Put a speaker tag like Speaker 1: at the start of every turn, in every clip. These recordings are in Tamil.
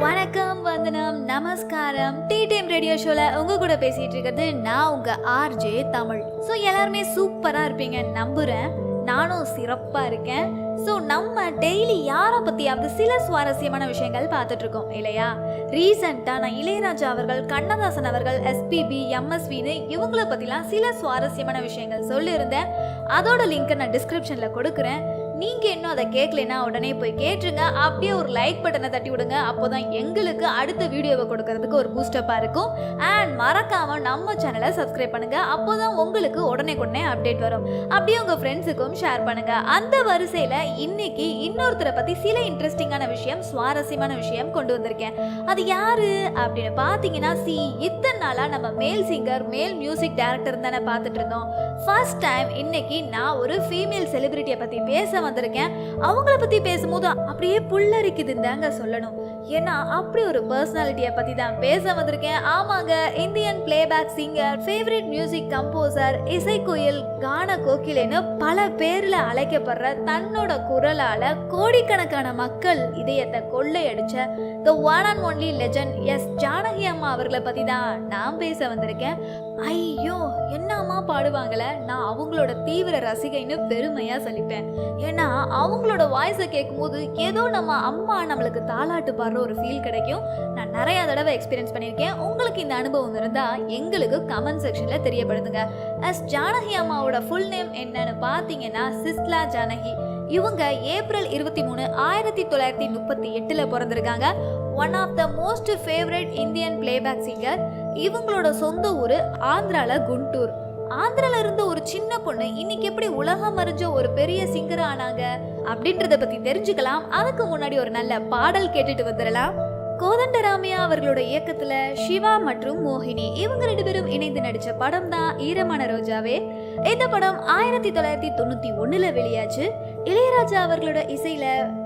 Speaker 1: வணக்கம், வந்தனம், நமஸ்காரம். டீ டைம் ரேடியோ ஷோல உங்க கூட பேசிட்டு இருக்கிறது நான் உங்க ஆர்ஜே தமிழ். ஸோ எல்லாருமே சூப்பரா இருப்பீங்க நம்புறேன். நானும் சிறப்பா இருக்கேன். ஸோ நம்ம டெய்லி யாரை பற்றியாவது சில சுவாரஸ்யமான விஷயங்கள் பார்த்துட்டு இருக்கோம் இல்லையா? ரீசெண்டாக நான் இளையராஜா அவர்கள், கண்ணதாசன் அவர்கள், எஸ்பிபி, எம்எஸ்வின்னு இவங்கள பற்றிலாம் சில சுவாரஸ்யமான விஷயங்கள் சொல்லியிருந்தேன். அதோட லிங்க்கை நான் டிஸ்கிரிப்ஷனில் கொடுக்குறேன். நீங்கள் இன்னும் அதை கேட்கலன்னா உடனே போய் கேட்டுருங்க. அப்படியே ஒரு லைக் பட்டனை தட்டி விடுங்க. அப்போ தான் எங்களுக்கு அடுத்த வீடியோவை கொடுக்கறதுக்கு ஒரு பூஸ்டப்பாக இருக்கும். அண்ட் மறக்காமல் நம்ம சேனலை சப்ஸ்கிரைப் பண்ணுங்கள். அப்போ தான் உங்களுக்கு உடனே அப்டேட் வரும். அப்படியே உங்கள் ஃப்ரெண்ட்ஸுக்கும் ஷேர் பண்ணுங்கள். அந்த வரிசையில் இன்னைக்கு இன்னொருத்தரை பற்றி சில இன்ட்ரெஸ்டிங்கான விஷயம், சுவாரஸ்யமான விஷயம் கொண்டு வந்திருக்கேன். அது யாரு அப்படின்னு பார்த்தீங்கன்னா, இத்தனை நாளாக நம்ம மேல் சிங்கர், மேல் மியூசிக் டைரக்டர் தானே பார்த்துட்டு இருந்தோம். ஃபர்ஸ்ட் டைம் இன்னைக்கு நான் ஒரு ஃபீமேல் செலிபிரிட்டியை பற்றி பேச வந்திருக்கேன். அவங்கள பத்தி பேசும்போது அப்படியே புல்லரிக்குதுந்தாங்க சொல்லணும். ஏன்னா அப்படி ஒரு பர்சனாலிட்டியை பத்தி தான் பேச வந்திருக்கேன். ஆமாங்க, Indian playback singer, favourite music composer, இசைக்குயில், கான கோகிலேன்னு பல பேர்ல அழைக்கப்படுற தன்னோட குரலால கோடிக்கணக்கான மக்கள் இதயத்தை கொள்ளையடிச்ச the one and only legend S Janaki அம்மா அவர்களை பத்தி தான் நான் பேச வந்திருக்கேன். ஐயோ, என்னம்மா பாடுவாங்கள! நான் அவங்களோட தீவிர ரசிகைன்னு பெருமையா சொல்லிப்பேன். ஏன்னா அவங்களோட வாய்ஸை கேட்கும்போது ஏதோ நம்ம அம்மா நம்மளுக்கு தாலாட்டு பாடுற ஒரு ஃபீல் கிடைக்கும். நான் நிறைய தடவை எக்ஸ்பீரியன்ஸ் பண்ணியிருக்கேன். உங்களுக்கு இந்த அனுபவம் இருந்தால் எங்களுக்கு கமெண்ட் செக்ஷனில் தெரியப்படுத்துங்க. எஸ் ஜானகி அம்மாவோட ஃபுல் நேம் என்னன்னு பார்த்தீங்கன்னா சிஸ்லா ஜானகி. இவங்க ஏப்ரல் 23, 1938 பிறந்திருக்காங்க. One of the most favourite Indian playback singer. இவங்களோட சொந்த ஊர் ஆந்திரால குண்டூர். ஆந்திரால இருந்த ஒரு சின்ன பொண்ணு இன்னைக்கு எப்படி உலகம் அறிஞ்ச ஒரு பெரிய சிங்கர் ஆனாங்க அப்படின்றத பத்தி தெரிஞ்சுக்கலாம். அதுக்கு முன்னாடி ஒரு நல்ல பாடல் கேட்டுட்டு வந்துடலாம். கோதண்டராமையா அவர்களோட இயக்கத்துல சிவா மற்றும் மோகினி இவங்க 2 பேரும் இணைந்து நடிச்ச படம் தான் ஈரமான ரோஜாவே. இந்த படம் 1991 வெளியாச்சு. இளையராஜா அவர்களோட இசையில,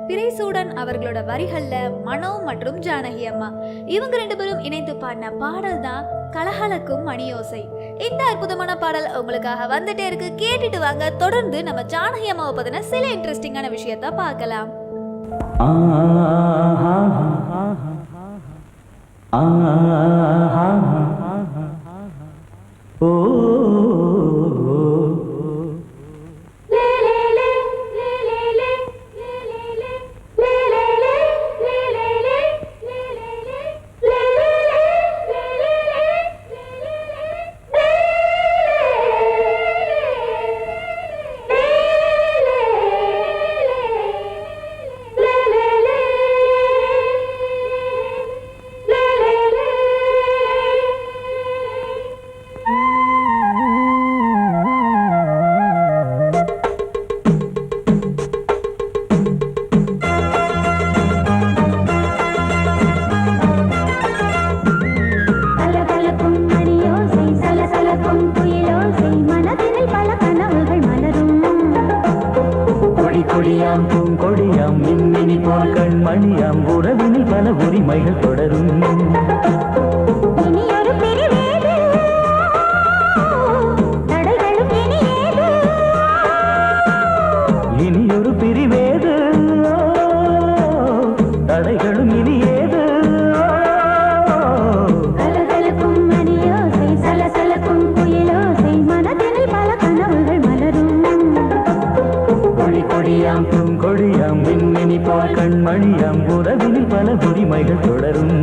Speaker 1: பிறைசூடன் அவர்களோட வரிகள்ல மனோ மற்றும் ஜானகி அம்மா இவங்க 2 பேரும் இணைந்து பாடின பாடல் தான் கலகலக்கும் மணியோசை. இந்த அற்புதமான பாடல் உங்களுக்காக வந்துட்டே இருக்கு. கேட்டுட்டு வாங்க. தொடர்ந்து நம்ம ஜானகி அம்மாவை பத்தின சில இன்ட்ரெஸ்டிங்கான விஷயத்த பார்க்கலாம்.
Speaker 2: கொடியாம் பூங்கொடியாம் மின்மினி போல் கண்மணியாம் உறவினில் பல உரிமைகள் தொடரும். இனியொரு பிரிவேது, தடைகளும் இனியேது.
Speaker 3: கலகலக்கும் மணியோசை, சலசலக்கும் குயிலோசை, மனதினில் பல கனவுகள் மலரும்.
Speaker 2: கொடியாம் பூங்கொடியாம் மின்மினி போல் கண்மணியாம் உறவினில் பல உரிமைகள் தொடரும்.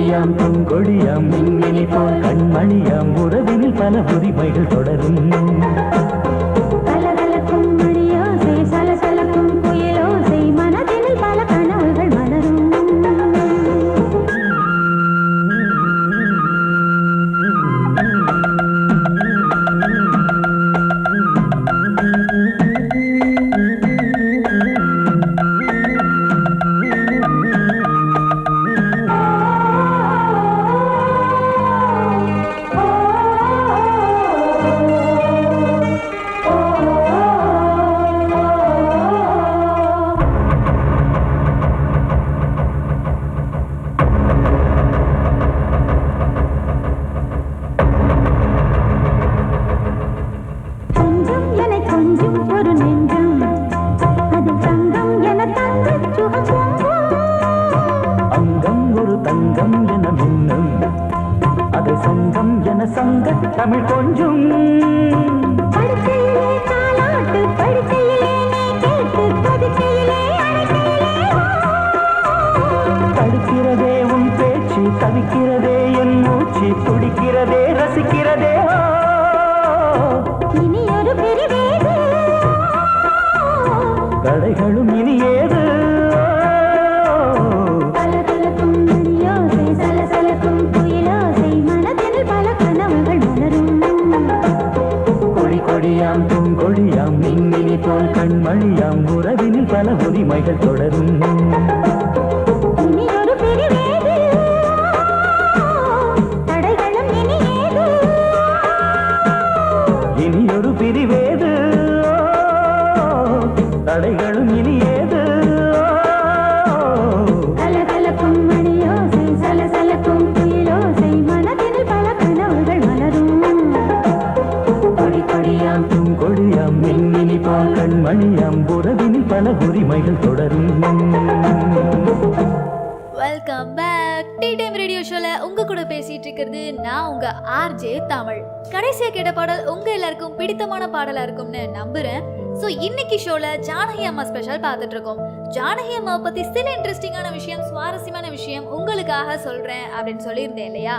Speaker 2: கொடியாம் பூங்கொடியாம் மின்மினி போல் கண்மணியாம் உறவினில் பல உரிமைகள் தொடரும்
Speaker 3: கலகலக்கும் மணியோசை சலசலக்கும் குயிலோசை மனதினில் பல கனவுகள் மலரும் கொஞ்சம் என கொஞ்சம் ஒரு நெஞ்சம் அது தங்கம் என தங்க சுகம்
Speaker 2: அங்கம் ஒரு தங்கம் என மின்னும் அது சங்கம் என சங்க தமிழ் கொஞ்சம்
Speaker 3: படுக்கையிலே தாலாட்டு படுக்கையிலே நீ கேட்டு படுக்கையிலே
Speaker 2: தடுக்கிறதே உன் பேச்சு தவிக்கிறதே என் மூச்சு துடிக்கிறதே ரசிக்கிறதே
Speaker 3: இனி ஒரு பிரிவேது
Speaker 2: கடைகளும் இனி ஏது
Speaker 3: கலகலக்கும் மணியோசை சலசலக்கும் குயிலோசை மனதினில் பல கனவுகள் மலரும்
Speaker 2: கொடி கொடியாம் பூங்கொடியாம் மின்மினி போல் கண்மணியாம் உறவினில் பல உரிமைகள் தொடரும்
Speaker 3: இனி ஒரு பிரிவேது தடைகளும் இனி ஏது
Speaker 2: இனி ஒரு பிரிவேது தடைகளும் இனி ஏது
Speaker 3: கலகலக்கும் மணியோசை சலசலக்கும் குயிலோசை மனதினில் பல கனவுகள் மலரும்
Speaker 2: கொடி கொடியாம் பூங்கொடியாம் மின்மினி போல் கண்மணியாம் உறவினில் பல உரிமைகள் தொடரும்
Speaker 1: welcome back tea time radio ஷோல உங்க கூட பேசிட்டு இருக்கிறது நான் உங்க ஆர்ஜே தமிழ். கடைசியா கேட்ட பாடல் உங்க எல்லாருக்கும் பிடித்தமான பாடலா இருக்கும்னு நம்புறேன். ஸோ இன்னைக்கு ஷோல ஜானகி அம்மா ஸ்பெஷல் பார்த்துட்டு இருக்கோம். ஜானகி அம்மாவை பத்தி சில இன்ட்ரெஸ்டிங்கான விஷயம், சுவாரஸ்யமான விஷயம் உங்களுக்காக சொல்றேன் அப்படின்னு சொல்லியிருந்தேன் இல்லையா.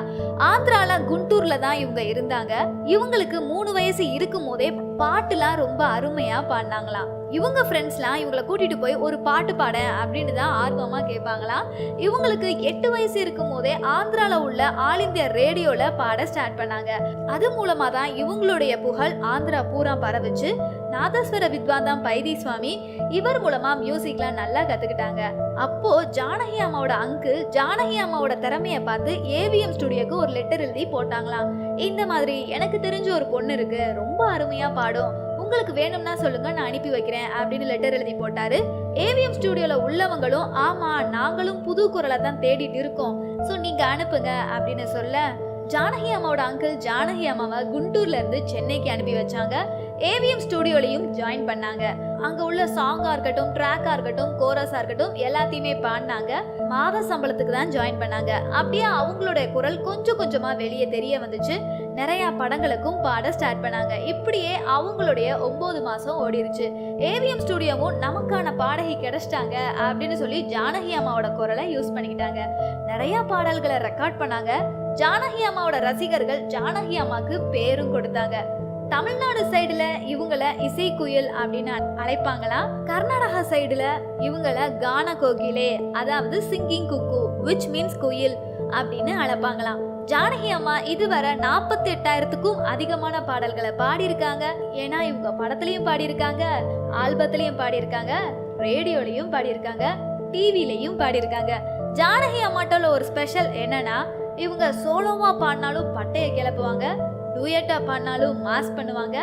Speaker 1: ஆந்திரால குண்டூர்ல தான் இவங்க இருந்தாங்க. இவங்களுக்கு 3 வயசு இருக்கும் போதே பாட்டுலாம் ரொம்ப அருமையா பாடினாங்களாம். இவங்க ஃப்ரெண்ட்ஸ்லாம் இவங்களை கூட்டிட்டு போய் ஒரு பாட்டு பாட அப்படின்னு தான் ஆர்வமா கேட்பாங்களாம். இவங்களுக்கு 8 வயசு இருக்கும் போதே ஆந்திரால உள்ள ஆல் இந்தியா ரேடியோல பாட ஸ்டார்ட் பண்ணாங்க. அது மூலமா தான் இவங்களுடைய புகழ் ஆந்திரா பூரா பரவுச்சு. நாதஸ்வர வித்வான் தான் பைதி சுவாமி. இவர் மூலமா மியூசிக்லாம் நல்லா கத்துக்கிட்டாங்க. அப்போ ஜானகி அம்மாவோட அங்கிள் ஜானகி அம்மாவோட திறமைய பார்த்து ஏவிஎம் ஸ்டுடியோக்கு ஒரு லெட்டர் எழுதி போட்டாங்களாம். இந்த மாதிரி எனக்கு தெரிஞ்ச ஒரு பொண்ணு இருக்கு, ரொம்ப அருமையா பாடும், உங்களுக்கு வேணும்னா சொல்லுங்க, நான் அனுப்பி வைக்கிறேன் அப்படின்னு லெட்டர் எழுதி போட்டாரு. ஏவிஎம் ஸ்டுடியோல உள்ளவங்களும் ஆமா நாங்களும் புது குரலை தான் தேடிட்டு இருக்கோம், ஸோ நீங்க அனுப்புங்க அப்படின்னு சொல்ல ஜானகி அம்மாவோட அங்கிள் ஜானகி அம்மாவை குண்டூர்ல இருந்து சென்னைக்கு அனுப்பி வச்சாங்க. ஏவிஎம் ஸ்டுடியோலையும் ஜாயின் பண்ணாங்க. அங்க உள்ள சாங்கா இருக்கட்டும், ட்ராக்கா இருக்கட்டும், கோரஸா இருக்கட்டும் எல்லாத்தையுமே பாடினாங்க. மாத சம்பளத்துக்கு தான் ஜாயின் பண்ணாங்க. அப்படியே அவங்களுடைய குரல் கொஞ்சம் கொஞ்சமா வெளியே தெரிய வந்துச்சு. நிறைய படங்களுக்கும் பாட ஸ்டார்ட் பண்ணாங்க. இப்படியே அவங்களுடைய 9 மாசம் ஓடிருச்சு. ஏவிஎம் ஸ்டுடியோவும் நமக்கான பாடகி கிடைச்சிட்டாங்க அப்படின்னு சொல்லி ஜானகி அம்மாவோட குரலை யூஸ் பண்ணிக்கிட்டாங்க. நிறைய பாடல்களை ரெக்கார்ட் பண்ணாங்க. ஜானகி அம்மாவோட ரசிகர்கள் ஜானகி அம்மாக்கு பேரும் கொடுத்தாங்க. தமிழ்நாடு சைடுல இவங்கள இசை குயில் அப்படின்னு அழைப்பாங்களாம். கர்நாடகா சைடுல இவங்கள கான கோகிலே, அதாவது சிங்கிங் குக்கு, விச் மீன்ஸ் குயில் அப்படின்னு அழைப்பாங்களாம். ஜானகி அம்மா இதுவரை 48,000க்கும் அதிகமான பாடல்களை பாடியிருக்காங்க. ஏன்னா இவங்க படத்துலயும் பாடியிருக்காங்க, ஆல்பத்திலையும் பாடியிருக்காங்க, ரேடியோலையும் பாடியிருக்காங்க, டிவிலையும் பாடியிருக்காங்க. ஜானகி அம்மாட்டோல ஒரு ஸ்பெஷல் என்னன்னா, இவங்க சோலோவா பாடினாலும் பட்டைய கிளப்புவாங்க, டூயட்டா பாடினாலும் மாஸ் பண்ணுவாங்க,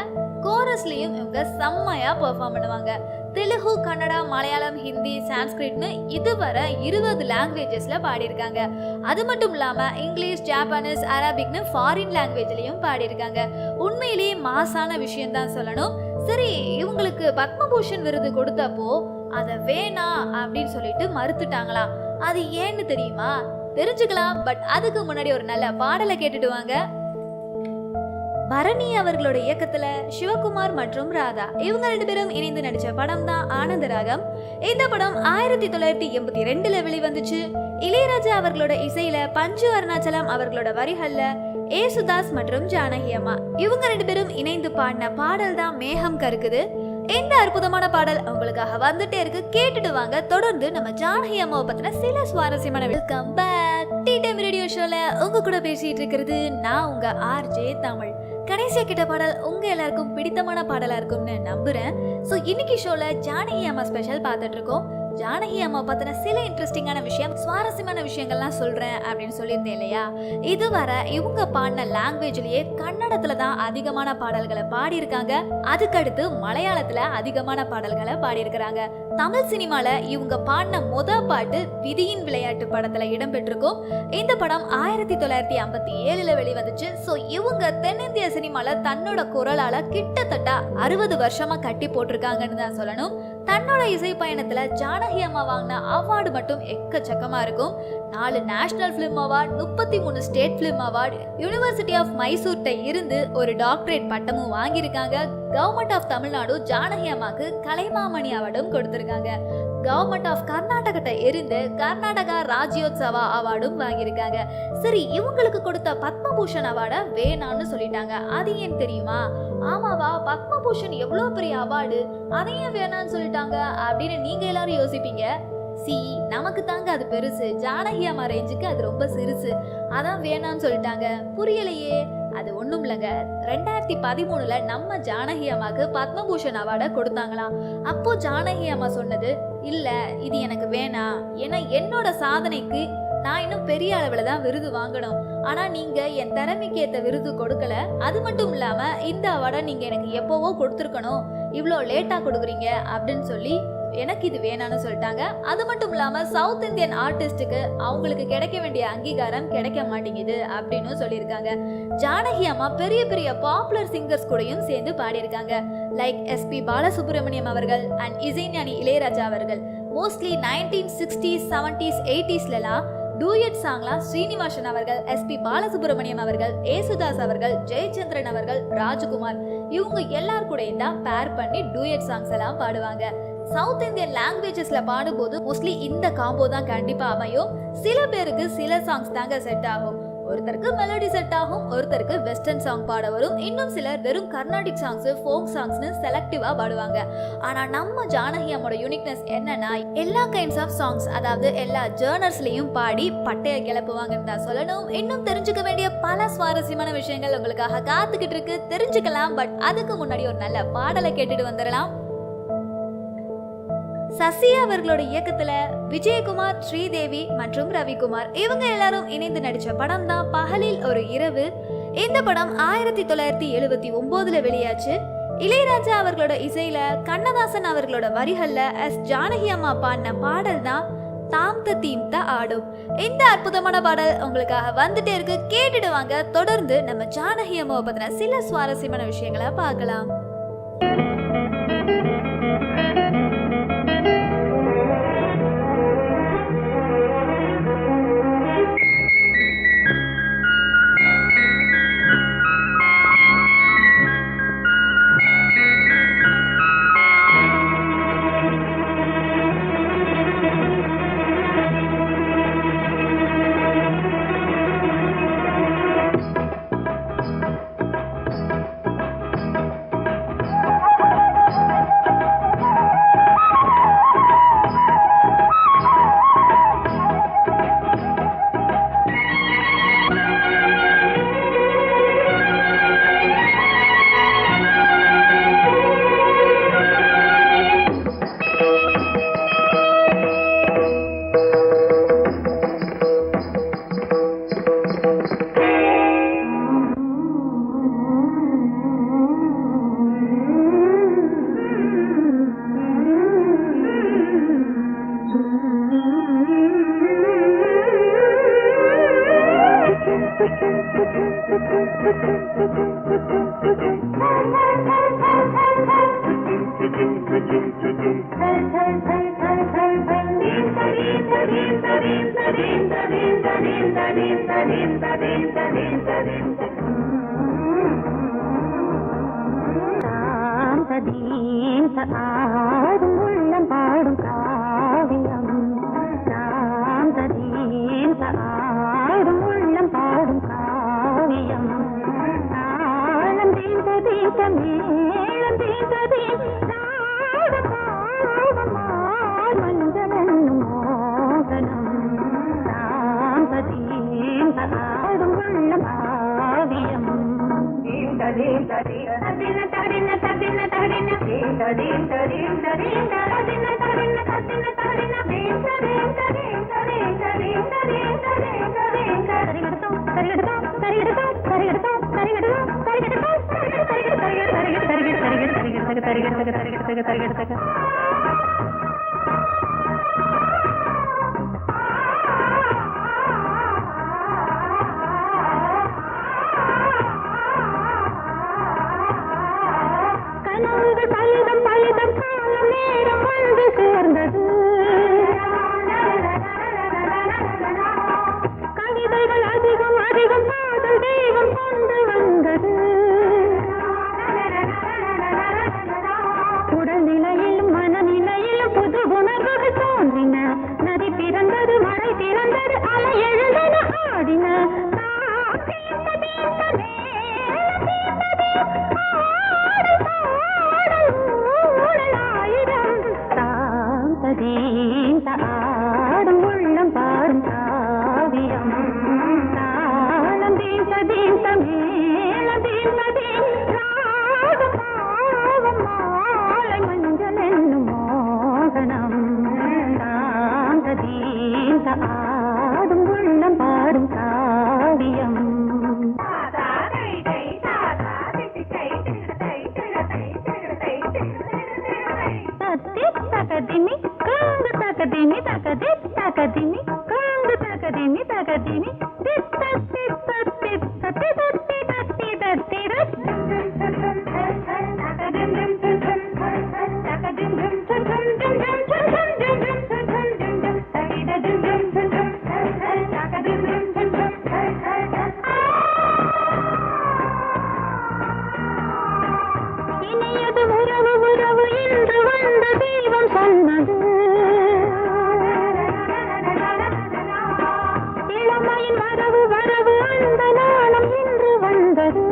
Speaker 1: கோரஸ்லயும் இவங்க செம்மையா பெர்ஃபார்ம் பண்ணுவாங்க. தெலுங்கு, கன்னடா, மலையாளம், ஹிந்தி, சான்ஸ்கிரிட்னு இதுவரை 20 லாங்குவேஜஸ்ல பாடியிருக்காங்க. அது மட்டும் இல்லாம இங்கிலீஷ், ஜாப்பனீஸ், அரபிக்னு ஃபாரின் லாங்குவேஜ்லயும் பாடியிருக்காங்க. உண்மையிலேயே மாசான விஷயம் தான் சொல்லணும். சரி, இவங்களுக்கு பத்மபூஷன் விருது கொடுத்தப்போ அதை வேணாம் அப்படின்னு சொல்லிட்டு மறுத்துட்டாங்களாம். அது ஏன்னு தெரியுமா? தெரிஞ்சுக்கலாம். பட் அதுக்கு முன்னாடி ஒரு நல்ல பாடலை கேட்டுட்டு வாங்க. பரணி அவர்களோட இயக்கத்துல சிவகுமார் மற்றும் ராதா இவங்க 2 பேரும் இணைந்து நடிச்ச படம் தான் ஆனந்தராகம். இந்த படம் 1982 வெளிவந்துச்சு. இளையராஜா அவர்களோட இசையில பஞ்சு அருணாச்சலம் அவர்களோட வரிகள்ல ஏசுதாஸ் மற்றும் ஜானகி அம்மா இவங்க 2 பேரும் இணைந்து பாடின பாடல் தான் மேகம் கருக்குது. இந்த அற்புதமான பாடல் உங்களுக்காக வந்துட்டே இருக்கு, கேட்டுட்டு வாங்க. தொடர்ந்து நம்ம ஜானகி அம்மாவை பத்தின சில சுவாரஸ்யமான welcome back tea time radio ஷோல உங்க கூட பேசிட்டு இருக்கிறது நான் உங்க ஆர்ஜே தமிழ். கடைசியா கிட்ட பாடல் உங்க எல்லாருக்கும் பிடித்தமான பாடலா இருக்கும்னு நம்புறேன். ஸோ இன்னைக்கு ஷோல ஜானகி அம்மா ஸ்பெஷல் பார்த்துட்டு இருக்கோம். ஜானகி அம்மா பத்தின சில இன்ட்ரெஸ்டிங்கான விஷயம், சுவாரஸ்யமான விஷயங்கள்லாம் சொல்றேன் அப்படின்னு சொல்லியிருந்தேன் இல்லையா. இதுவரை இவங்க பாடின லாங்குவேஜ்லயே கன்னடத்துல தான் அதிகமான பாடல்களை பாடியிருக்காங்க. அதுக்கடுத்து மலையாளத்துல அதிகமான பாடல்களை பாடியிருக்கிறாங்க. தமிழ் சினிமால இவங்க பாடின பாட்டு விதியின் விளையாட்டு படத்துல இடம்பெற்றிருக்கும். இந்த படம் 1957 வெளிவந்துச்சு. ஸோ இவங்க தென்னிந்திய சினிமால தன்னோட குரலால கிட்டத்தட்ட 60 வருஷமா கட்டி போட்டிருக்காங்கன்னு தான் சொல்லணும். தன்னோட இசை பயணத்துல ஜானகி அம்மா வாங்கின அவார்டு மட்டும் எக்கச்சக்கமா இருக்கும். 4 national film award, 33 state film award, university of மைசூர்ட்ட இருந்து ஒரு டாக்டரேட் பட்டமும் வாங்கியிருக்காங்க. கவர்மெண்ட் ஆஃப் தமிழ்நாடு ஜானகி அம்மாக்கு கலைமாமணி அவார்டும் கொடுத்திருக்காங்க. கவர்மெண்ட் ஆஃப் கர்நாடகட்ட இருந்து கர்நாடகா ராஜ்யோத்சவா அவார்டும் வாங்கியிருக்காங்க. சரி, இவங்களுக்கு கொடுத்த பத்மபூஷன் அவார்டை வேணான்னு சொல்லிட்டாங்க. அது ஏன் தெரியுமா? ஆமாவா, பத்மபூஷன் எவ்வளவு பெரிய அவார்டு, அதையும் வேணான்னு சொல்லிட்டாங்க அப்படின்னு நீங்க எல்லாரும் யோசிப்பீங்க. நமக்கு தாங்க அது பெருசு, ஜானகி அம்மா ரேஞ்சுக்கு அது ரொம்ப சிறுசு, அதான் வேணான்னு சொல்லிட்டாங்க. புரியலையே. அது ஒண்ணும் இல்லைங்க, 2013 நம்ம ஜானகி அம்மாக்கு பத்மபூஷன் அவார்டை கொடுத்தாங்களாம். அப்போ ஜானகி அம்மா சொன்னது, இல்ல இது எனக்கு வேணாம், ஏன்னா என்னோட சாதனைக்கு நான் இன்னும் பெரிய அளவில் தான் விருது வாங்கணும். ஆனா நீங்க என் திறமைக்கு ஏற்ற விருது கொடுக்கல. அது மட்டும் இல்லாம இந்த அவார்டை நீங்க எனக்கு எப்போவோ கொடுத்துருக்கணும், இவ்வளோ லேட்டா கொடுக்குறீங்க அப்படின்னு சொல்லி எனக்கு இது வேணான்னு சொல்லிட்டாங்க. அது மட்டும் இல்லாம சவுத் இந்தியன் ஆர்டிஸ்டுக்கு அவங்களுக்கு கிடைக்க வேண்டிய அங்கீகாரம் கிடைக்க மாட்டேங்குது அப்படின்னு சொல்லியிருக்காங்க. ஜானகி அம்மா பெரிய பெரிய பாப்புலர் சிங்கர்ஸ் கூடயும் சேர்ந்து பாடியிருக்காங்க. லைக் எஸ்பி பாலசுப்ரமணியம் அவர்கள் அண்ட் இசைஞானி இளையராஜா அவர்கள். மோஸ்ட்லி 1960s, 70s, 80sலாம் டூயட் சாங்லாம் ஸ்ரீனிவாசன் அவர்கள், எஸ்பி பாலசுப்ரமணியம் அவர்கள், ஏசுதாஸ் அவர்கள், ஜெயச்சந்திரன் அவர்கள், ராஜகுமார் இவங்க எல்லார் கூடயும் தான் பேர் பண்ணி டூயட் சாங்ஸ் எல்லாம் பாடுவாங்க. சவுத் இந்தியன் லாங்குவேஜஸ்ல பாடும்போது மோஸ்ட்லி இந்த காம்போ தான் கண்டிப்பா அமையும். சில பேருக்கு சில சாங்ஸ் தாங்க செட் ஆகும். ஒருத்தருக்கு மெலடி செட் ஆகும், ஒருத்தருக்கு வெஸ்டர்ன் சாங் பாட வரும், இன்னும் சிலர் வெறும் கர்நாடிக் சாங்ஸ், ஃபோக் சாங்ஸ்னு செலக்டிவா பாடுவாங்க. ஆனா நம்ம ஜானகி அம்மாவோட யூனிக்னஸ் என்னன்னா எல்லா கைண்ட்ஸ் ஆஃப் சாங்ஸ், அதாவது எல்லா ஜர்னர்ஸ்லயும் பாடி பட்டைய கிளப்புவாங்கன்னு தான் சொல்லணும். இன்னும் தெரிஞ்சுக்க வேண்டிய பல சுவாரஸ்யமான விஷயங்கள் உங்களுக்காக காத்துக்கிட்டு இருக்கு, தெரிஞ்சுக்கலாம். பட் அதுக்கு முன்னாடி ஒரு நல்ல பாடலை கேட்டுட்டு வந்துடலாம். சசி அவர்களோட இயக்கத்துல விஜயகுமார், ஸ்ரீதேவி மற்றும் ரவிக்குமார் இவங்க எல்லாரும் இணைந்து நடிச்ச படம் தான் பகலில் ஒரு இரவு. இந்த படம் 1979 வெளியாச்சு. இளையராஜா அவர்களோட இசையில கண்ணதாசன் அவர்களோட வரிகள்ல எஸ் ஜானகி அம்மா பாடின பாடல் தான் தாம் த தீம் த ஆடும். இந்த அற்புதமான பாடல் உங்களுக்காக வந்துட்டே இருக்கு, கேட்டுடுவாங்க. தொடர்ந்து நம்ம ஜானகி அம்மாவை பத்தின சில சுவாரஸ்யமான விஷயங்களை பார்க்கலாம்.
Speaker 3: ததீந்த ஆடும் உள்ளம் பாடும் காவியம் தாம் ததீந்த ஆடும் உள்ளம் பாடும் காவியம் தாளம் தீந்த தீந்த மேளம் தீந்த தீந்த மஞ்சளென்னும் மோகனம் தாம் ததீந்த ஆடும் உள்ளம் காவியம் ஆடும் உள்ளம் பாடும் காவியம் தாளம் தீந்த தீந்த மேளம் தீந்த தீந்த மாலை மஞ்சள் என்னும் மோகனம் தாந்த தீந்த ஆடும் உள்ளம் பாடும் காவியம் தகதிமி காங்கு தகதிமி தகதி தகதிமி காங்கு தகதிமி தகதிமி தித்த தித்த தித்த தித்தி தத்தி தத்தி இனியது உறவு உறவு இன்று வந்த தெய்வம் சொன்னது இளமையின் வரவு வரவு அந்த நாளும் இன்று வந்தது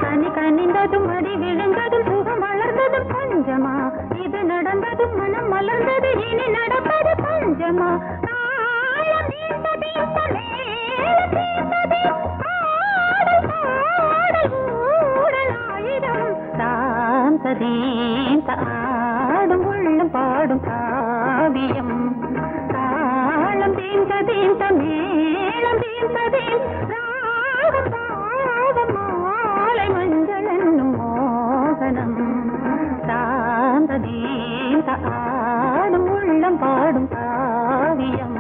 Speaker 3: கனி கனிந்ததும் அடி விழுந்ததும் சுகம் வளர்ந்ததும் பஞ்சமா இது நடந்ததும் மனம் மலர்ந்தது இனி நடப்பது பஞ்சமா ஆடும் உள்ளம் பாடும் காவியம் தாளம் தீந்த தீந்த மேளம் தீந்த தீந்த மாலை மஞ்சள் என்னும் மோகனம் தாந்த தீந்த ஆடும் உள்ளம் பாடும் காவியம்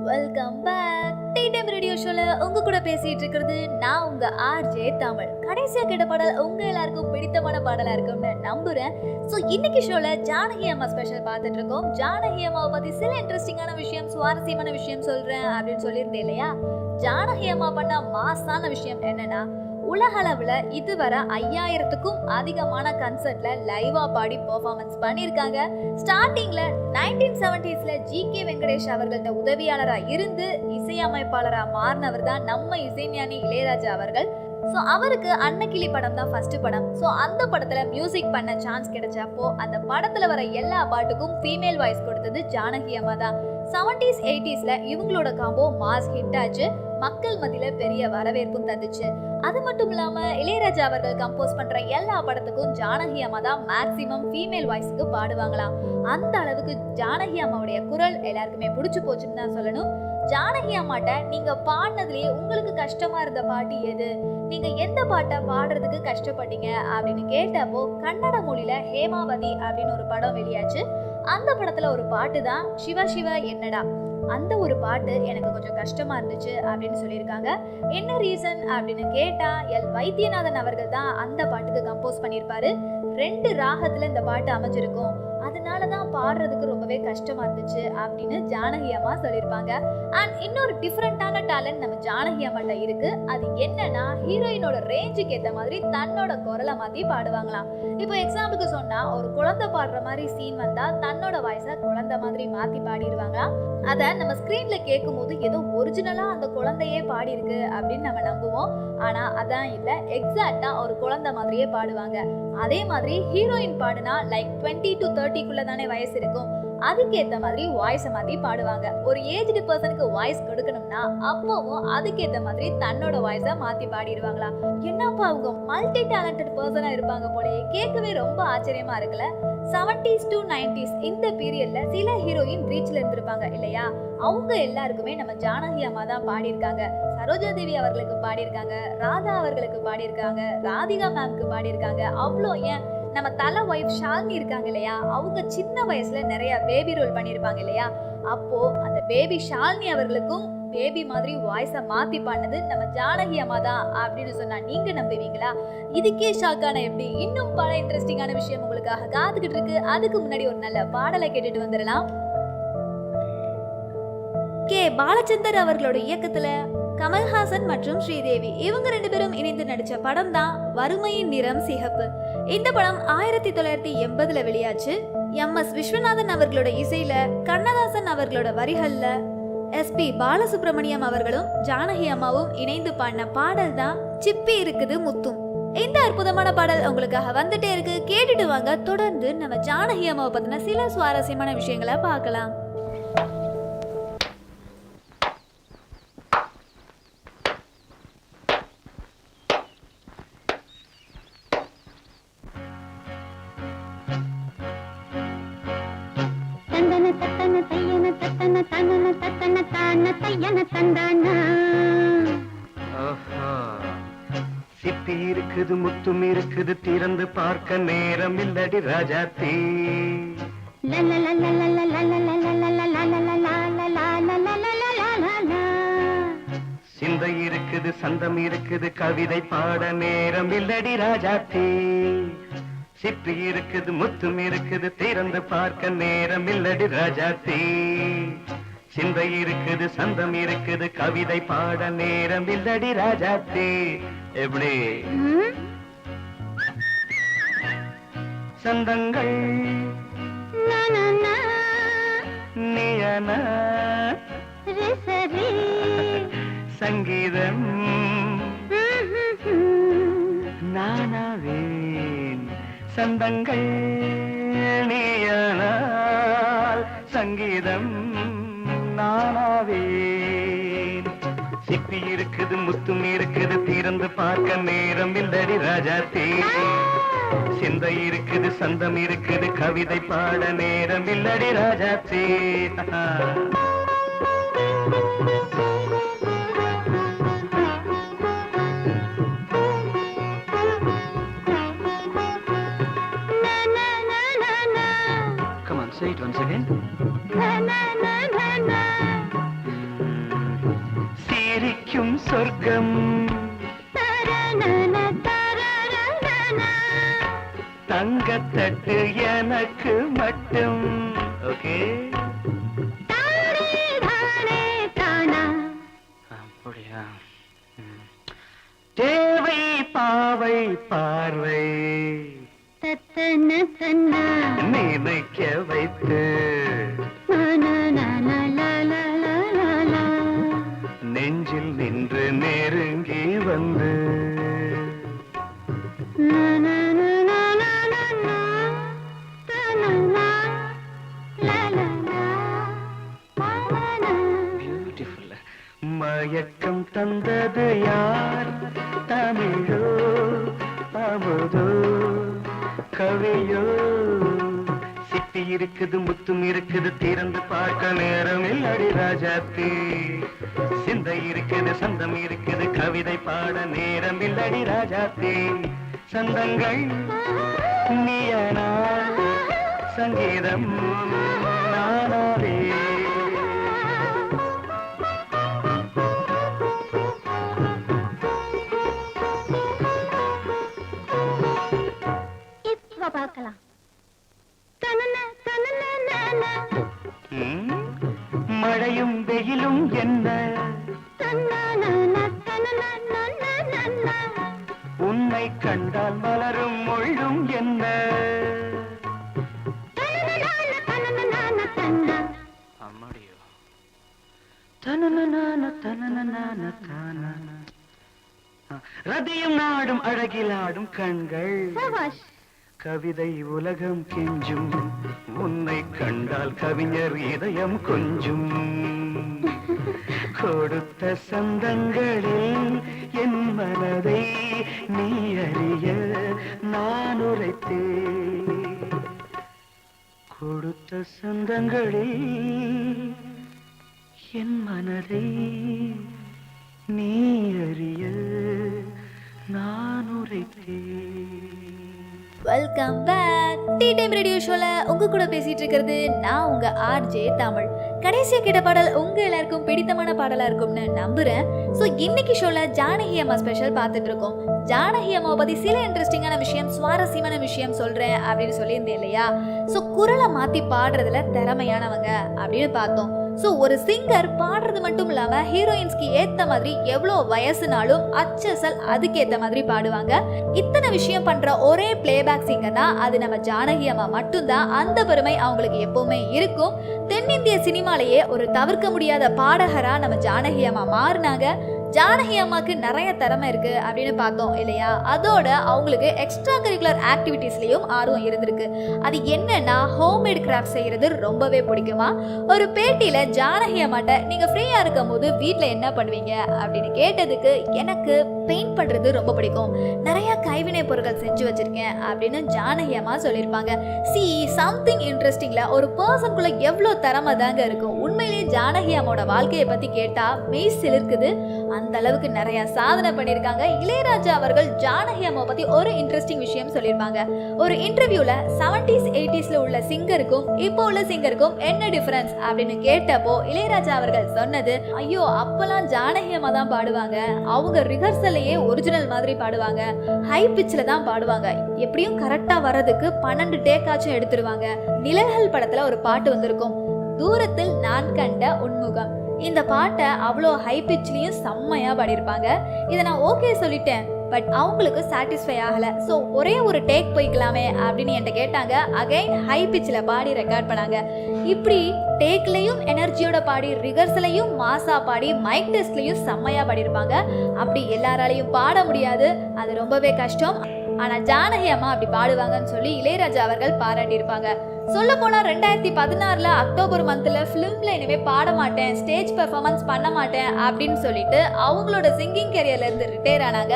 Speaker 1: welcome back tea time radio ஷோல உங்க கூட பேசிட்டு இருக்கிறது நான் உங்க ஆர்ஜே தமிழ். கடைசியா கேட்ட பாடல் உங்க எல்லாருக்கும் பிடித்தமான பாடலா இருக்கும்னு நம்புறேன். ஸோ இன்னைக்கு ஷோல ஜானகி அம்மா ஸ்பெஷல் பார்த்துட்டு இருக்கோம். ஜானகி அம்மாவை பத்தி சில இன்ட்ரெஸ்டிங்கான விஷயம், சுவாரஸ்யமான விஷயம் சொல்றேன் அப்படின்னு சொல்லியிருந்தேன் இல்லையா? ஜானகி அம்மா பண்ண மாசான விஷயம் என்னன்னா, உலக அளவுல இதுவரை 5000க்கும் அதிகமான கன்சர்ட்ல லைவா பாடி பெர்ஃபார்மன்ஸ் பண்ணியிருக்காங்க. ஸ்டார்டிங்ல 1970ஸ்ல ஜி.கே. வெங்கடேஷ் அவர்கள்ட்ட உதவியாளரா இருந்து இசையமைப்பாளரா மாறினவர் தான் நம்ம இசைஞானி இளையராஜா அவர்கள். ஸோ அவருக்கு அன்னக்கிளி படம் தான் ஃபர்ஸ்ட் படம். ஸோ அந்த படத்துல மியூசிக் பண்ண சான்ஸ் கிடைச்சப்போ அந்த படத்துல வர எல்லா பாட்டுக்கும் ஃபீமேல் வாய்ஸ் கொடுத்தது ஜானகி அம்மா தான். 70s 80ஸ்ல இவங்களோட காம்போ மாஸ் ஹிட் ஆச்சு, மக்கள் மத்தியில பெரிய வரவேற்பும் தந்துச்சு. அது மட்டும் இல்லாம இளையராஜா அவர்கள் கம்போஸ் பண்ற எல்லா படத்துக்கும் ஜானகி அம்மா தான் மேக்சிமம் ஃபீமேல் வாய்ஸ்க்கு பாடுவாங்களாம். அந்த அளவுக்கு ஜானகி அம்மாவுடைய குரல் எல்லாருக்குமே பிடிச்சு போச்சுன்னு தான் சொல்லணும். ஜானகி அம்மாட்ட நீங்க பாடினதுலயே உங்களுக்கு கஷ்டமா இருந்த பாட்டு எது, நீங்க எந்த பாட்டை பாடுறதுக்கு கஷ்டப்பட்டீங்க அப்படின்னு கேட்டப்போ கன்னட மொழியில ஹேமாவதி அப்படின்னு ஒரு படம் வெளியாச்சு. அந்த படத்துல ஒரு பாட்டு தான் சிவ சிவ என்னடா. அந்த ஒரு பாட்டு எனக்கு கொஞ்சம் கஷ்டமா இருந்துச்சு அப்படின்னு சொல்லியிருக்காங்க. என்ன ரீசன் அப்படின்னு கேட்டா, எல் வைத்தியநாதன் அவர்கள் தான் அந்த பாட்டுக்கு கம்போஸ் பண்ணியிருப்பாரு. 2 ராகத்துல இந்த பாட்டு அமைஞ்சிருக்கும், அதனாலதான் பாடுறதுக்கு ரொம்பவே கஷ்டமா இருந்துச்சு அப்படின்னு ஜானகி அம்மா சொல்லியிருப்பாங்க. அண்ட் இன்னொரு டிஃப்ரெண்டான டேலண்ட் நம்ம ஜானகி அம்மாட்ட இருக்கு. அது என்னன்னா, ஹீரோயினோட ரேஞ்சுக்கு ஏற்ற மாதிரி தன்னோட குரலை மாத்தி பாடுவாங்களாம். இப்போ எக்ஸாம்பிளுக்கு சொன்னா, ஒரு குழந்தை பாடுற மாதிரி சீன் வந்தா தன்னோட வாய்ஸை குழந்தை மாதிரி மாத்தி பாடிடுவாங்களாம். அதை நம்ம ஸ்கிரீன்ல கேட்கும் போது ஏதோ ஒரிஜினலா அந்த குழந்தையே பாடியிருக்கு அப்படின்னு நம்ம நம்புவோம். ஆனா அதான் இல்ல, எக்ஸாக்டா ஒரு குழந்தை மாதிரியே பாடுவாங்க. அதே மாதிரி ஹீரோயின் பாடுனா லைக் 20 to 30 தானே வயசு இருக்கும், அதுக்கேற்ற மாதிரி வாய்ஸை மாத்தி பாடுவாங்க. ஒரு ஏஜ்டு பர்சனுக்கு வாய்ஸ் கொடுக்கணும்னா அப்பவும் அதுக்கேற்ற மாதிரி தன்னோட வாய்ஸை மாத்தி பாடிடுவாங்களா. என்னப்பா அவங்க மல்டி டேலண்டட் பர்சனா இருப்பாங்க போலயே, கேட்கவே ரொம்ப ஆச்சரியமா இருக்குல்ல. 70s to 90s இந்த பீரியட்ல சில ஹீரோயின் ரீச்ல இருந்திருப்பாங்க இல்லையா, அவங்க எல்லாருக்குமே நம்ம ஜானகி அம்மா தான் பாடியிருக்காங்க. சரோஜா தேவி அவர்களுக்கு பாடியிருக்காங்க, ராதா அவர்களுக்கு பாடியிருக்காங்க, ராதிகா மேம்க்கு பாடியிருக்காங்க. அவ்வளோ ஏன் நம்ம தலை ஒய்ஃப் ஷாலினி இருக்காங்க இல்லையா, அவங்க சின்ன வயசுல நிறைய பேபி ரோல் பண்ணியிருப்பாங்க இல்லையா, அப்போ அந்த பேபி ஷாலினி அவர்களுக்கும் பேபி மாதிரி வாய்ஸை மாத்தி பாடினது நம்ம ஜானகி அம்மா தான் அப்படின்னு சொன்னா நீங்க நம்புவீங்களா? இதுக்கே ஷாக்கான எப்படி? இன்னும் பல இன்ட்ரெஸ்டிங்கான விஷயம் உங்களுக்காக காத்துக்கிட்டு இருக்கு. அதுக்கு முன்னாடி ஒரு நல்ல பாடலை கேட்டுட்டு வந்துடலாம். கே பாலச்சந்தர் அவர்களோட இயக்கத்துல கமல்ஹாசன் மற்றும் ஸ்ரீதேவி இவங்க 2 பேரும் இணைந்து நடிச்ச படம் தான் வறுமையின் நிறம் சிகப்பு. இந்த படம் 1980 வெளியாச்சு. MS விஸ்வநாதன் அவர்களோட இசையில, கண்ணதாசன் அவர்களோட வரிகள்ல SP பாலசுப்ரமணியம் அவர்களும் ஜானகி அம்மாவும் இணைந்து பாடின பாடல் தான் சிப்பி இருக்குது முத்தும். இந்த அற்புதமான பாடல் உங்களுக்காக வந்துட்டே இருக்கு, கேட்டுட்டு வாங்க. தொடர்ந்து நம்ம ஜானகி அம்மாவை பத்தின சில சுவாரஸ்யமான விஷயங்களை பார்க்கலாம்.
Speaker 4: சிப்பி இருக்குது முத்தும் இருக்குது, திறந்து பார்க்க நேரம் இல்லடி ராஜாத்தி. சிந்தை இருக்குது சந்தம் இருக்குது, கவிதை பாட நேரம் இல்லடி ராஜாத்தி. சிப்பி இருக்குது முத்தும் இருக்குது, திறந்து பார்க்க நேரம் இல்லடி ராஜாத்தி. சிந்தை இருக்குது சந்தம் இருக்குது, கவிதை பாட நேரம் இல்லடி ராஜாத்தி. எப்படி சந்தங்கள் நீயனா சங்கீதம் நானாவேன். சந்தங்கள் நீயனால் சங்கீதம் நானாவேன். சிப்பி இருக்குது முத்தும் இருக்குது, திறந்து பார்க்க நேரம் இல்லடி ராஜாத்தி. சிந்தை இருக்குது சந்தம் இருக்குது, கவிதை பாட நேரம் இல்லடி Rajathi. Come on, say it once again. சிரிக்கும் சொர்க்கம் தங்கத்தட்டு எனக்கு மட்டும். ஓகே அப்படியா? தேவை பாவை பார்வை நினைக்க வைத்து நெஞ்சில் நின்று நெருங்கி வந்து பியூட்டிஃபுல். மயக்கம் தந்தது யார்? தமிழோ அமுதோ கவியோ? சிப்பி இருக்குது முத்தும் இருக்குது திறந்து பார்க்க நேரம் இல்லடி ராஜாத்தி சிந்தை இருக்குது சந்தம் இருக்குது கவிதை பாட நேரம் இல்லடி ராஜாத்தி சந்தங்கள் நீயனா சங்கீதம் நானாவே
Speaker 3: இப்ப பார்க்கலாம்.
Speaker 4: மழையும் வெயிலும் என்ன உன்னை கண்டால் மலரும் மொழியும் என்ன அம்மாடியோ ரதியும் நாடும் அழகிலாடும் கண்கள் கவிதை உலகம் கெஞ்சும் உன்னை கண்டால் கவிஞர் இதயம் கொஞ்சும் கொடுத்த சந்தங்களில் என் மனதை நீ அறிய நான் உரைத்தேன் கொடுத்த சந்தங்களில் என் மனதை நீ அறிய நான் உரைத்தேன்.
Speaker 1: Welcome back. Tea time radio ஷோல உங்க கூட பேசிட்டு இருக்கிறது நான் உங்க ஆர்ஜே தமிழ். கடைசியா கேட்ட பாடல் உங்க எல்லாருக்கும் பிடித்தமான பாடலா இருக்கும்னு நம்புறேன். ஸோ இன்னைக்கு ஷோல ஜானகி அம்மா ஸ்பெஷல் பார்த்துட்டு இருக்கோம். ஜானகி அம்மாவை பத்தி சில இன்ட்ரெஸ்டிங்கான விஷயம், சுவாரஸ்யமான விஷயம் சொல்றேன் அப்படின்னு சொல்லியிருந்தேன் இல்லையா? ஸோ குரலை மாத்தி பாடுறதுல திறமையானவங்க அப்படின்னு பார்த்தோம். ஸோ ஒரு சிங்கர் பாடுறது மட்டும் இல்லாம ஹீரோயின்ஸ்க்கு ஏத்த மாதிரி எவ்வளோ வயசுனாலும் அச்சசல் அதுக்கேத்த மாதிரி பாடுவாங்க. இத்தனை விஷயம் பண்ற ஒரே பிளேபேக் சிங்கர்னா அது நம்ம ஜானகி அம்மா மட்டும்தான். அந்த பெருமை அவங்களுக்கு எப்பவுமே இருக்கும். தென்னிந்திய சினிமாலேயே ஒரு தவிர்க்க முடியாத பாடகரா நம்ம ஜானகி அம்மா மாறினாங்க. ஜானகி அம்மாவுக்கு நிறைய திறமை இருக்கு அப்படின்னு பார்த்தோம் இல்லையா? அதோட அவங்களுக்கு எக்ஸ்ட்ரா கரிக்குலர் ஆக்டிவிட்டீஸ்லயும் ஆர்வம் இருந்திருக்கு. அது என்னன்னா ஹோம்மேட் கிராஃப்ட் செய்யறது ரொம்பவே பிடிக்குமா. ஒரு பேட்டியில ஜானகி அம்மாட்ட நீங்க ஃப்ரீயா இருக்கும் போது வீட்டுல என்ன பண்ணுவீங்க அப்படின்னு கேட்டதுக்கு எனக்கு பெயிண்ட் பண்றது ரொம்ப பிடிக்கும், நிறைய கைவினை பொருட்கள் செஞ்சு வச்சிருக்கேன் அப்படின்னு ஜானகி அம்மா சொல்லியிருப்பாங்க. சம்திங் இன்ட்ரெஸ்டிங்ல ஒரு பர்சனுக்குள்ள எவ்வளவு திறமை தாங்க இருக்கும். உண்மையிலேயே ஜானகி அம்மாவோட வாழ்க்கையை பத்தி கேட்டா மெய் சிலிர்க்குது. அந்த அளவுக்கு நிறைய சாதனை பண்ணியிருக்காங்க. இளையராஜா அவர்கள் ஜானகி அம்மா பத்தி ஒரு இன்ட்ரெஸ்டிங் விஷயம் சொல்லியிருப்பாங்க. ஒரு இன்டர்வியூல 70s 80sல உள்ள சிங்கருக்கும் இப்போ உள்ள சிங்கருக்கும் என்ன டிஃபரன்ஸ் அப்படின்னு கேட்டப்போ இளையராஜா அவர்கள் சொன்னது, ஐயோ அப்பெல்லாம் ஜானகி அம்மா தான் பாடுவாங்க, அவங்க ரிஹர்சல்லையே ஒரிஜினல் மாதிரி பாடுவாங்க, ஹை பிச்சில் தான் பாடுவாங்க, எப்படியும் கரெக்டா வர்றதுக்கு 12 டேக்காச்சும் எடுத்துருவாங்க. நிழல்கள் படத்துல ஒரு பாட்டு வந்திருக்கும், தூரத்தில் நான் கண்ட உன்முகம். இந்த பாட்டை அவ்வளோ ஹை பிச்லேயும் செம்மையாக பாடியிருப்பாங்க. இதை நான் ஓகே சொல்லிட்டேன், பட் அவங்களுக்கு சாட்டிஸ்ஃபை ஆகலை. ஸோ ஒரே ஒரு டேக் போய்க்கலாமே அப்படின்னு என்கிட்ட கேட்டாங்க. அகைன் ஹை பிச்சில் பாடி ரெக்கார்ட் பண்ணாங்க. இப்படி டேக்லையும் எனர்ஜியோட பாடி, ரிஹர்சலையும் மாசா பாடி, மைக் டெஸ்ட்லையும் செம்மையாக பாடியிருப்பாங்க. அப்படி எல்லாராலையும் பாட முடியாது, அது ரொம்பவே கஷ்டம். ஆனால் ஜானகி அம்மா அப்படி பாடுவாங்கன்னு சொல்லி இளையராஜா அவர்கள் பாராட்டியிருப்பாங்க. சொல்ல போனா 2016 அக்டோபர் மந்த்ல ஃபிலிம்ல இனிமே பாட மாட்டேன், ஸ்டேஜ் பெர்ஃபார்மன்ஸ் பண்ண மாட்டேன் அப்படின்னு சொல்லிட்டு அவங்களோட சிங்கிங் கெரியர்ல இருந்து ரிட்டையர் ஆனாங்க.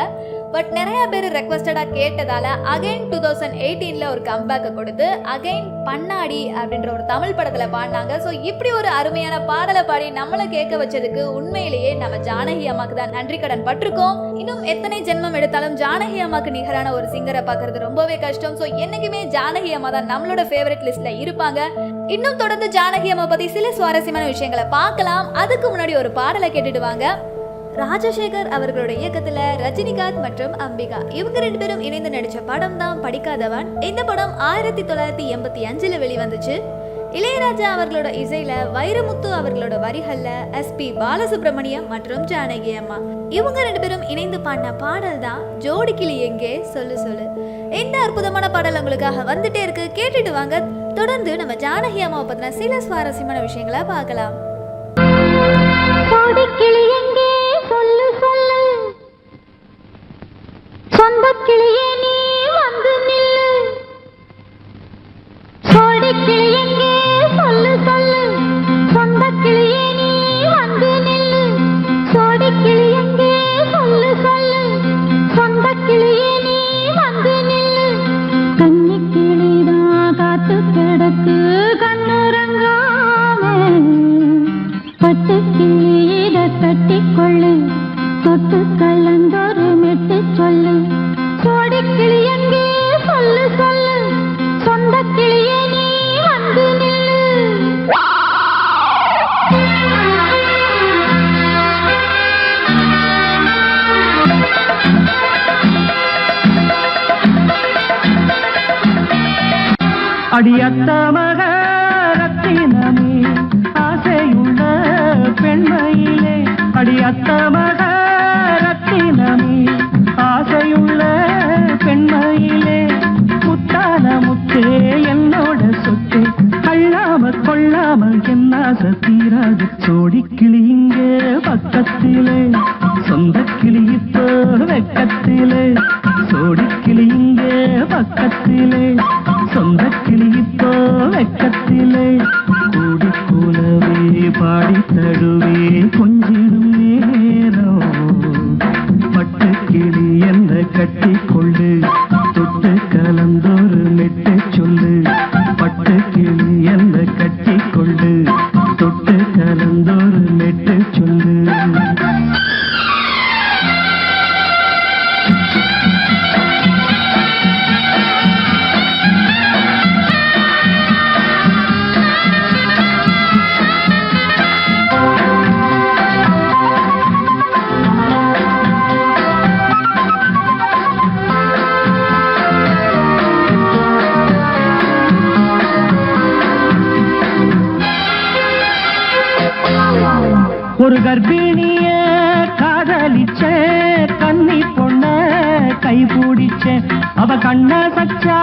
Speaker 1: பட் நிறைய பேர் ரெக்வஸ்டடா கேட்டதால அகைன் 2018 ஒரு கம்பேக் கொடுத்து அகைன் பண்ணாடி அப்படின்ற ஒரு தமிழ் படத்துல பாடினாங்க. ஸோ இப்படி ஒரு அருமையான பாடலை பாடி நம்மளை கேட்க வச்சதுக்கு உண்மையிலேயே நம்ம ஜானகி அம்மாக்கு தான் நன்றி கடன் பட்டிருக்கோம். இன்னும் எத்தனை ஜென்மம் எடுத்தாலும் ஜானகி அம்மாக்கு நிகரான ஒரு சிங்கரை பார்க்கறது ரொம்பவே கஷ்டம். ஸோ என்னைக்குமே ஜானகி அம்மா தான் நம்மளோட ஃபேவரட் லிஸ்ட்ல இருப்பாங்க. இன்னும் தொடர்ந்து ஜானகி அம்மா பத்தி சில சுவாரஸ்யமான விஷயங்களை பார்க்கலாம். அதுக்கு முன்னாடி ஒரு பாடலை கேட்டுட்டு வாங்க. ராஜசேகர் அவர்களோட இயக்கத்துல ரஜினிகாந்த் மற்றும் அம்பிகா இவங்க 2 பேரும் இணைந்து நடிச்ச படம் தான் படிக்காதவன். இந்த படம் 1985 வெளிவந்துச்சு. இளையராஜா அவர்களோட இசையில வைரமுத்து அவர்களோட வரிகள்ல SP பாலசுப்ரமணியம் மற்றும் ஜானகி அம்மா இவங்க 2 பேரும் இணைந்து பாடின பாடல் தான் ஜோடி கிளி எங்கே சொல்லு சொல்லு. இந்த அற்புதமான பாடல் உங்களுக்காக வந்துட்டே இருக்கு, கேட்டுட்டு வாங்க. தொடர்ந்து நம்ம ஜானகி அம்மாவை பத்தின சில சுவாரஸ்யமான விஷயங்களை பார்க்கலாம்.
Speaker 3: ஜோடி கிளி எங்கே சொல்லு சொல்லு, சொந்த கிளியே நீ வந்து நில்லு. ஜோடி கிளி எங்கே சொல்லு சொல்லு, சொந்த கிளியே நீ வந்து நில்லு. ஜோடி கிளி எங்கே சொல்லு சொல்லு, சொந்த கிளியே நீ வந்து நில்லு. கன்னி கிளிதான் காத்து கிடக்கு
Speaker 2: அடியத்த மக ரத்தினமே ஆசையுள்ள பெண்மையிலே அடியத்த மக ரத்தினமே ஆசையுள்ள பெண்மையிலே முத்தான முத்தே என்னோட சொத்தே கொள்ளாமல் என்ன தீராது சோடி கிளி இங்கே பக்கத்திலே சொந்த கிளி இப்போ வெக்கத்திலே சோடி கிளி இங்கே பக்கத்திலே சொந்த கிளி இப்போ வெக்கத்திலே கூடி கூலவே பாடி தழுவே கொஞ்சிடும் நேரம் பட்டு கிளி என்ன கட்டி கொண்டு தொட்டு கலந்தோறு மெட்டு சொல்லு பட்டு கிளி என்ன கட்டி கொண்டு தொட்டு கலந்தோறு மெட்டு சொல்லு ஒரு கர்ப்பிணிய காதலிச்ச கன்னி பொண்ண கை பிடிச்ச அவ கண்ண சச்சா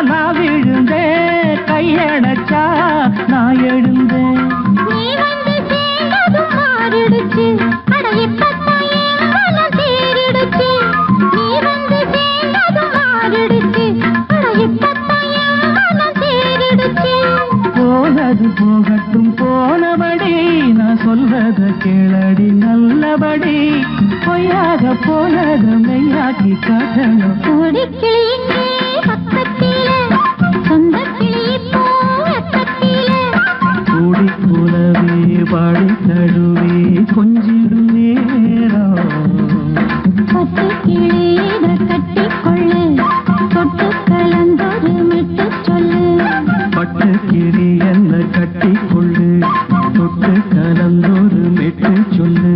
Speaker 2: நான் விழுந்தேன் கையடைச்சா நான் எழுந்தேன்
Speaker 3: நீ வந்து சேர்ந்ததும் மாறிடுச்சு அட இப்பத்தான் என் மனம் தேறிடுச்சு நீ வந்து சேர்ந்ததும் மாறிடுச்சு அட இப்பத்தான் என் மனம் தேறிடுச்சு
Speaker 2: போனது போகட்டும் போனபடி நான் சொல்றத கேளடி நல்லபடி பொய்யாக போனது மெய்யாக்கி காட்டணும்
Speaker 3: கோடி கிளி இங்கே பக்கத்திலே சொந்த கிளி இப்போ வெக்கத்திலே
Speaker 2: கூடி கூலவே பாடி தழுவே கொஞ்சிடும் நேரம்
Speaker 3: பட்டு கிளி இத கட்டிக்கொள்ளு தொட்டு கலந்தொரு மெட்டு சொல்லு
Speaker 2: பட்டு கிளி என்ன கட்டி கொள்ளு தொட்டு கலந்தோறு மெட்டு சொல்லு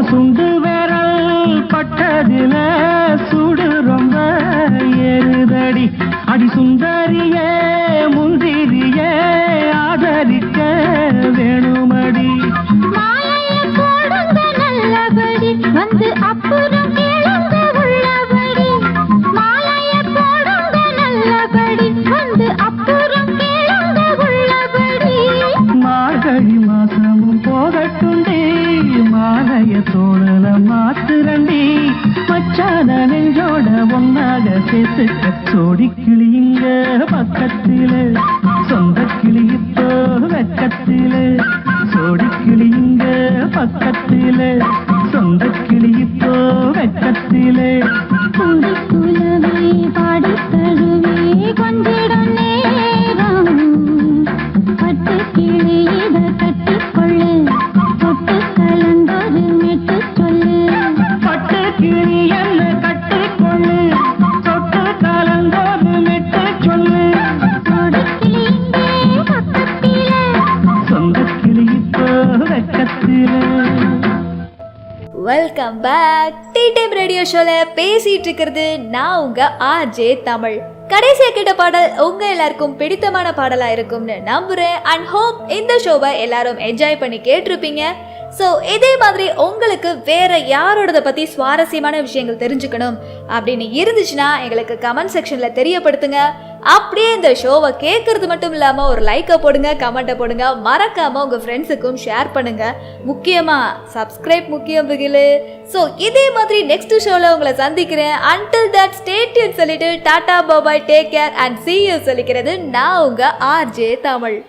Speaker 2: சுண்டு விரல் பட்டதில சுடு ரொம்ப ஏறுதடி அடி சுந்தரியே முந்திரியே ஆதரிக்க வேணுமடி
Speaker 3: மாலைய போடுங்க நல்லபடி வந்து அப்புறம் கேளுங்க உள்ளபடி மாலைய போடுங்க நல்லபடி வந்து அப்புறம் கேளுங்க உள்ளபடி
Speaker 2: மார்கழி மாசமும் போகட்டுண்டி மாலைய தோழல மாத்துரண்டி மச்சான நெஞ்சோட ஒன்னாக சேர்த்துக்க சோடி கிளி இங்க பக்கத்திலே சொந்த கிளி இப்போ வெக்கத்திலே சோடி கிளி இங்க பக்கத்திலே சொந்த கிளி இப்போ வெக்கத்திலே
Speaker 3: கூடி குலவே பாடி தழுவே கொஞ்சிடும் நேரம் பட்டு கிளி இத கட்டிக்கொள்ளு தொட்டு கலந்தொரு மெட்டு சொல்லு
Speaker 2: பட்டு கிளி என்ன கட்டி கொள்ளு தொட்டு கலந்தோறு மெட்டு சொல்லு
Speaker 3: கோடி கிளி இங்கே பக்கத்திலே
Speaker 2: சொந்த கிளி இப்போ வெக்கத்திலே
Speaker 1: welcome back tea time radio ஷோல பேசிட்டு இருக்கிறது நான் உங்க ஆர்ஜே தமிழ். கடைசியா கேட்ட பாடல் உங்க எல்லாருக்கும் பிடித்தமான பாடலா இருக்கும்னு நம்புறேன் அண்ட் ஹோப் இந்த ஷோவை எல்லாரும் என்ஜாய் பண்ணி கேட்டிருப்பீங்க. ஸோ இதே மாதிரி உங்களுக்கு வேற யாரோடத பத்தி சுவாரஸ்யமான விஷயங்கள் தெரிஞ்சுக்கணும் அப்படின்னு இருந்துச்சுன்னா எங்களுக்கு கமெண்ட் செக்ஷன்ல தெரியப்படுத்துங்க. அப்படியே இந்த ஷோவை கேட்கறது மட்டும் இல்லாம ஒரு லைக்கை போடுங்க, கமெண்ட்டை போடுங்க, மறக்காம உங்க ஃப்ரெண்ட்ஸுக்கும் ஷேர் பண்ணுங்க. முக்கியமா சப்ஸ்கிரைப் முக்கியம் பிகிலு. ஸோ இதே மாதிரி நெக்ஸ்ட் ஷோல உங்களை சந்திக்கிறேன். அன்டில் தட் ஸ்டே டியூன் சொல்லிட்டு Tata பாபாய் take care and see you சொல்லிக்கிறது நான் உங்க ஆர்ஜே தமிழ்.